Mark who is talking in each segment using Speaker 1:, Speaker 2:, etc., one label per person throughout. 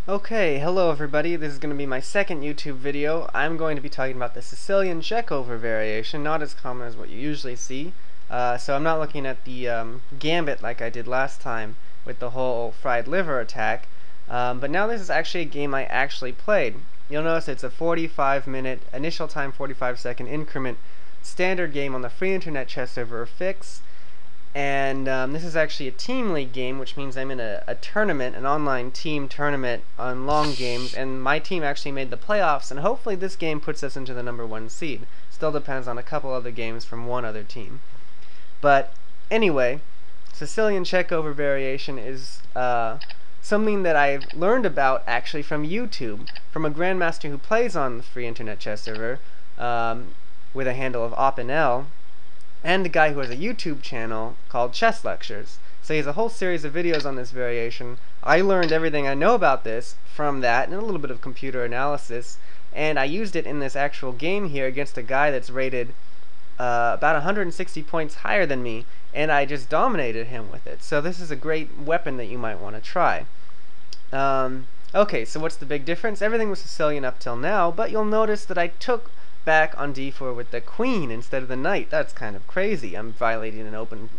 Speaker 1: Okay, hello everybody. This is going to be my second YouTube video. I'm going to be talking about the Sicilian Checkhover variation, not as common as what you usually see. So I'm not looking at the Gambit like I did last time with the whole fried liver attack. But now this is actually a game I actually played. You'll notice it's a 45-minute, initial time 45-second increment standard game on the free internet chess server FICS. And this is actually a team league game, which means I'm in a tournament, an online team tournament on long games, and my team actually made the playoffs, and hopefully this game puts us into the #1 seed. Still depends on a couple other games from one other team. But anyway, Sicilian Checkhover variation is something that I've learned about actually from YouTube, from a grandmaster who plays on the free internet chess server with a handle of OpenL, and a guy who has a YouTube channel called Chess Lectures. So he has a whole series of videos on this variation. I learned everything I know about this from that and a little bit of computer analysis, and I used it in this actual game here against a guy that's rated about 160 points higher than me, and I just dominated him with it. So this is a great weapon that you might want to try. Okay, so what's the big difference? Everything was Sicilian up till now, but you'll notice that I took back on d4 with the queen instead of the knight. That's kind of crazy. I'm violating an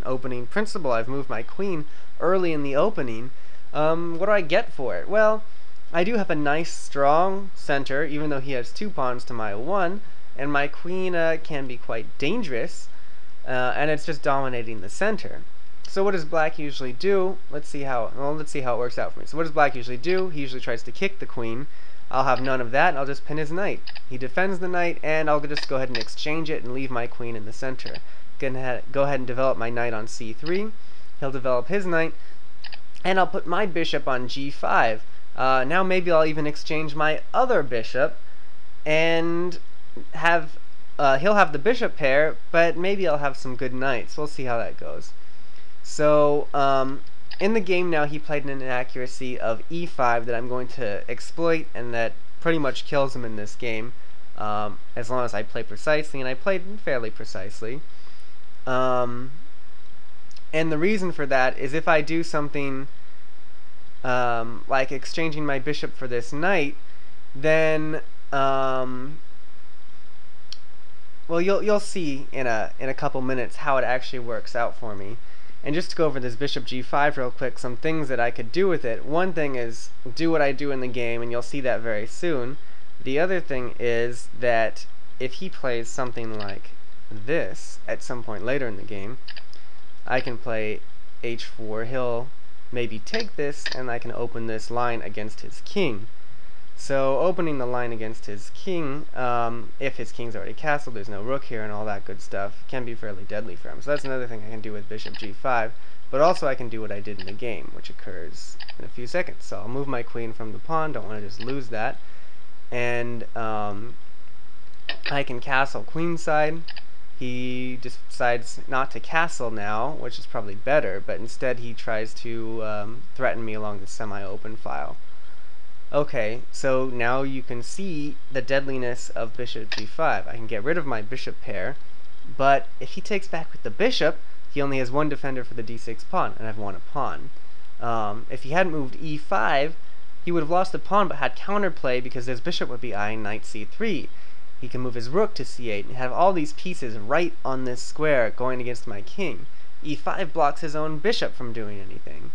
Speaker 1: opening principle. I've moved my queen early in the opening. What do I get for it? Well, I do have a nice strong center, even though he has 2 pawns to my 1, and my queen can be quite dangerous, and it's just dominating the center. So what does black usually do? Let's see how it works out for me. So what does black usually do? He usually tries to kick the queen. I'll have none of that, and I'll just pin his knight. He defends the knight, and I'll just go ahead and exchange it and leave my queen in the center. Go ahead and develop my knight on c3. He'll develop his knight, and I'll put my bishop on g5. Now maybe I'll even exchange my other bishop, and have he'll have the bishop pair, but maybe I'll have some good knights. We'll see how that goes. So in the game now, he played an inaccuracy of e5 that I'm going to exploit, and that pretty much kills him in this game, as long as I play precisely, and I played fairly precisely. And the reason for that is if I do something like exchanging my bishop for this knight, then well, you'll see in a couple minutes how it actually works out for me. And just to go over this bishop g5 real quick, some things that I could do with it. One thing is do what I do in the game, and you'll see that very soon. The other thing is that if he plays something like this at some point later in the game, I can play h4. He'll maybe take this, and I can open this line against his king. So opening the line against his king, if his king's already castled, there's no rook here and all that good stuff, can be fairly deadly for him. So that's another thing I can do with bishop g5. But also I can do what I did in the game, which occurs in a few seconds. So I'll move my queen from the pawn, don't want to just lose that. And I can castle queenside. He decides not to castle now, which is probably better, but instead he tries to threaten me along the semi-open file. Okay, so now you can see the deadliness of bishop g5. I can get rid of my bishop pair, but if he takes back with the bishop, he only has 1 defender for the d6 pawn, and I've won a pawn. If he hadn't moved e5, he would have lost the pawn but had counterplay because his bishop would be eyeing knight c3. He can move his rook to c8 and have all these pieces right on this square going against my king. e5 blocks his own bishop from doing anything.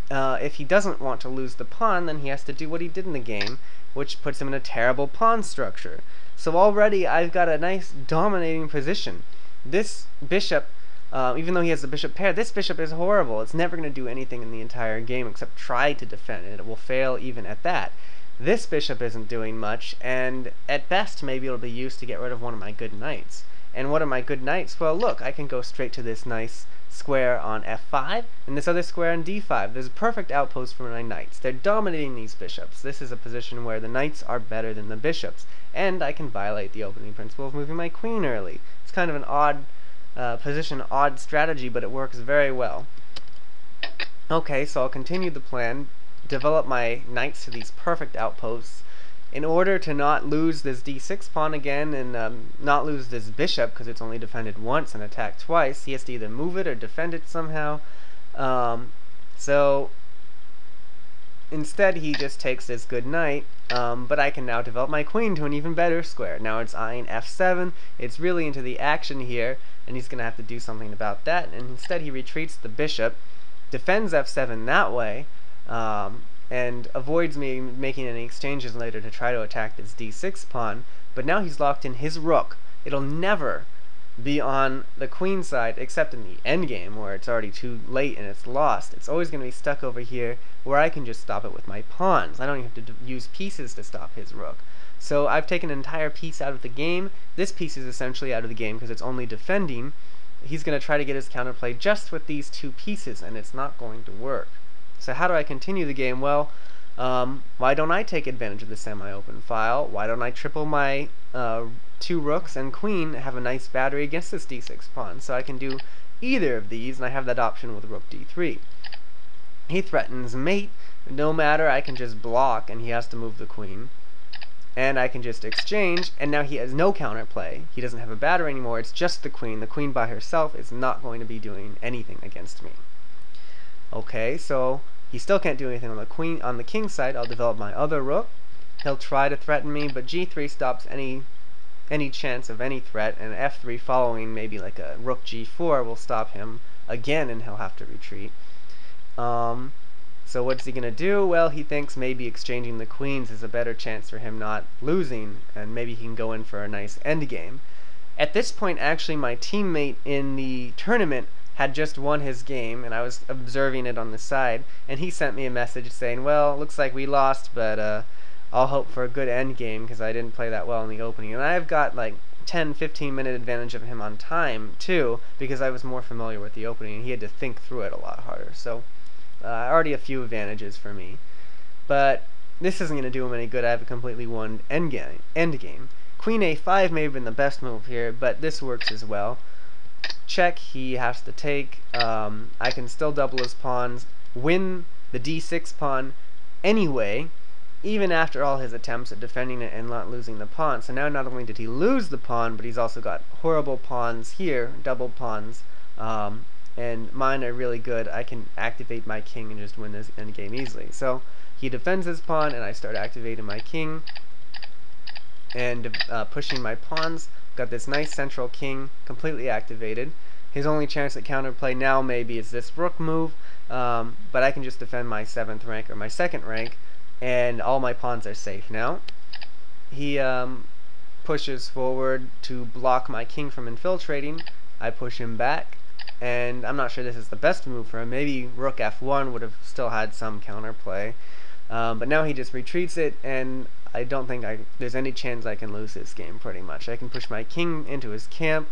Speaker 1: If he doesn't want to lose the pawn, then he has to do what he did in the game, which puts him in a terrible pawn structure. So already I've got a nice dominating position. This bishop, even though he has the bishop pair, this bishop is horrible. It's never going to do anything in the entire game except try to defend, and it will fail even at that. This bishop isn't doing much, and at best maybe it'll be used to get rid of one of my good knights. And what are my good knights? Well, look, I can go straight to this nice square on f5, and this other square on d5. There's a perfect outpost for my knights. They're dominating these bishops. This is a position where the knights are better than the bishops, and I can violate the opening principle of moving my queen early. It's kind of an odd position, odd strategy, but it works very well. Okay, so I'll continue the plan, develop my knights to these perfect outposts, in order to not lose this d6 pawn again and not lose this bishop, because it's only defended once and attacked twice. He has to either move it or defend it somehow. So instead he just takes this good knight, but I can now develop my queen to an even better square. Now it's eyeing f7, it's really into the action here, and he's going to have to do something about that, and instead he retreats the bishop, defends f7 that way, and avoids me making any exchanges later to try to attack this d6 pawn, but now he's locked in his rook. It'll never be on the queen side except in the endgame where it's already too late and it's lost. It's always going to be stuck over here where I can just stop it with my pawns. I don't even have to use pieces to stop his rook. So I've taken an entire piece out of the game. This piece is essentially out of the game because it's only defending. He's going to try to get his counterplay just with these two pieces, and it's not going to work. So how do I continue the game? Well, why don't I take advantage of the semi-open file? Why don't I triple my two rooks and queen, have a nice battery against this d6 pawn? So I can do either of these, and I have that option with rook d3. He threatens mate. No matter, I can just block, and he has to move the queen. And I can just exchange, and now he has no counterplay. He doesn't have a battery anymore, it's just the queen. The queen by herself is not going to be doing anything against me. Okay, so he still can't do anything on the king side. I'll develop my other rook. He'll try to threaten me, but g3 stops any chance of any threat, and f3 following maybe like a rook g4 will stop him again, and he'll have to retreat. So what's he going to do? Well, he thinks maybe exchanging the queens is a better chance for him not losing, and maybe he can go in for a nice endgame. At this point, actually, my teammate in the tournament had just won his game, and I was observing it on the side, and he sent me a message saying, well, looks like we lost, but I'll hope for a good endgame because I didn't play that well in the opening. And I've got like 10-15 minute advantage of him on time, too, because I was more familiar with the opening, and he had to think through it a lot harder. So already a few advantages for me. But this isn't going to do him any good. I have a completely won endgame. Queen a5 may have been the best move here, but this works as well. Check, he has to take. I can still double his pawns, win the d6 pawn anyway, even after all his attempts at defending it and not losing the pawn. So now not only did he lose the pawn, but he's also got horrible pawns here, double pawns. And mine are really good. I can activate my king and just win this endgame easily. So he defends his pawn, and I start activating my king and pushing my pawns. Got this nice central king completely activated. His only chance at counterplay now maybe is this rook move, but I can just defend my 7th rank or my 2nd rank, and all my pawns are safe now. He pushes forward to block my king from infiltrating. I push him back, and I'm not sure this is the best move for him. Maybe rook f1 would have still had some counterplay, but now he just retreats it, and I don't think there's any chance I can lose this game pretty much. I can push my king into his camp.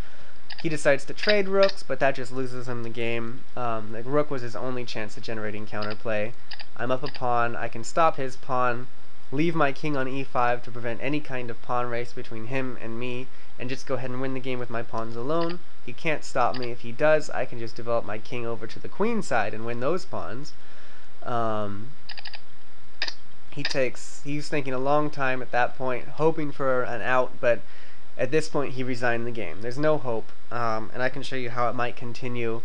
Speaker 1: He decides to trade rooks, but that just loses him the game. The rook was his only chance at generating counterplay. I'm up a pawn. I can stop his pawn, leave my king on e5 to prevent any kind of pawn race between him and me, and just go ahead and win the game with my pawns alone. He can't stop me. If he does, I can just develop my king over to the queen side and win those pawns. He's thinking a long time at that point, hoping for an out, but at this point he resigned the game. There's no hope, and I can show you how it might continue.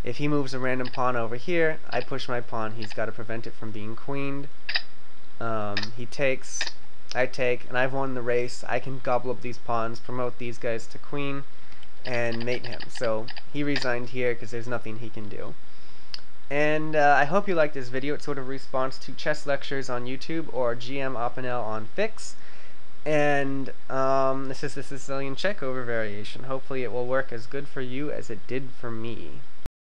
Speaker 1: If he moves a random pawn over here, I push my pawn. He's got to prevent it from being queened. He takes, I take, and I've won the race. I can gobble up these pawns, promote these guys to queen, and mate him. So he resigned here because there's nothing he can do. And I hope you liked this video. It's sort of a response to chess lectures on YouTube or GM Opinel on FICS. And this is the Sicilian Checkhover variation. Hopefully it will work as good for you as it did for me.